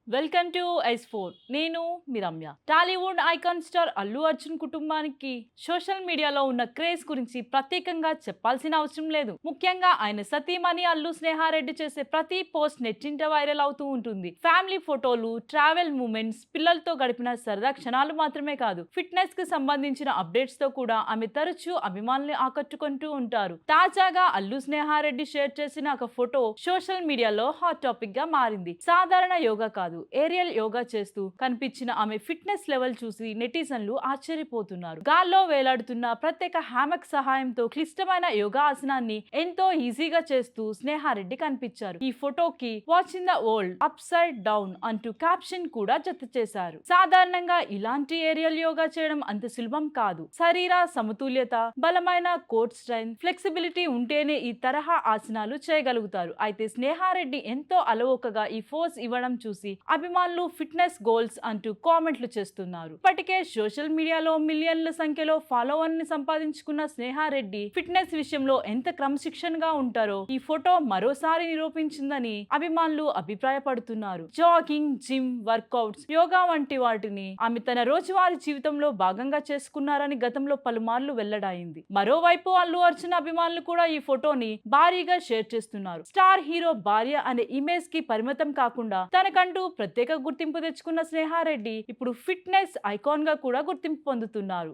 Welcome to ice 4. నేను మీ Ramya. Tollywood icon star Allu Arjun కుటుంబానికి social మీడియాలో ఉన్న క్రేజ్ గురించి ప్రత్యేకంగా చెప్పాల్సిన అవసరం లేదు. ముఖ్యంగా ఆయన సతీమణి అల్లు స్నేహారెడ్డి చేసే ప్రతి పోస్ట్ నెట్టింట వైరల్ అవుతూ ఉంటుంది. ఫ్యామిలీ ఫోటోలు, ట్రావెల్ మూమెంట్స్, పిల్లలతో గడిపిన సరదా క్షణాలు మాత్రమే కాదు, ఫిట్నెస్ కి సంబంధించిన అప్డేట్స్ తో కూడా ఆమె తరచూ అభిమానుల్ని ఆకట్టుకుంటూ ఉంటారు. తాజాగా అల్లు స్నేహారెడ్డి షేర్ చేసిన ఒక ఫోటో సోషల్ మీడియాలో హాట్ టాపిక్ గా మారింది. సాధారణ యోగా కాదు, ఏరియల్ యోగా చేస్తూ కనిపించిన ఆమె ఫిట్నెస్ లెవెల్ చూసి నెటిజన్లు ఆశ్చర్యపోతున్నారు. గాల్లో వేలాడుతున్న ప్రత్యేక హ్యామక్ సహాయంతో క్లిష్టమైన యోగా ఆసనాన్ని ఎంతో ఈజీగా చేస్తూ స్నేహారెడ్డి కనిపించారు. ఈ ఫోటోకి watching the world up side down అంటూ క్యాప్షన్ కూడా జత చేశారు. సాధారణంగా ఇలాంటి ఏరియల్ యోగా చేయడం అంత సులభం కాదు. శరీర సమతుల్యత, బలమైన కోర్ స్ట్రెంగ్త్, ఫ్లెక్సిబిలిటీ ఉంటేనే ఈ తరహా ఆసనాలు చేయగలుగుతారు. అయితే స్నేహారెడ్డి ఎంతో అలవోకగా ఈ ఫోజ్ ఇవ్వడం చూసి అభిమానులు ఫిట్నెస్ గోల్స్ అంటూ కామెంట్లు చేస్తున్నారు. ఇప్పటికే సోషల్ మీడియాలో మిలియన్ల సంఖ్యలో ఫాలోవర్ ని సంపాదించుకున్న స్నేహారెడ్డి ఫిట్నెస్ విషయంలో ఎంత క్రమశిక్షణగా ఉంటారో ఈ ఫోటో మరోసారి నిరూపించిందని అభిమానులు అభిప్రాయపడుతున్నారు. జాగింగ్, జిమ్, వర్కౌట్స్, యోగా వంటి వాటిని ఆమె తన రోజువారీ జీవితంలో భాగంగా చేసుకున్నారని గతంలో పలుమార్లు వెల్లడైంది. మరోవైపు అల్లు అర్జున్ అభిమానులు కూడా ఈ ఫోటోని భారీగా షేర్ చేస్తున్నారు. స్టార్ హీరో భార్య అనే ఇమేజ్ కి పరిమితం కాకుండా తనకంటూ ప్రత్యేక గుర్తింపు తెచ్చుకున్న స్నేహారెడ్డి ఇప్పుడు ఫిట్నెస్ ఐకాన్ గా కూడా గుర్తింపు పొందుతున్నారు.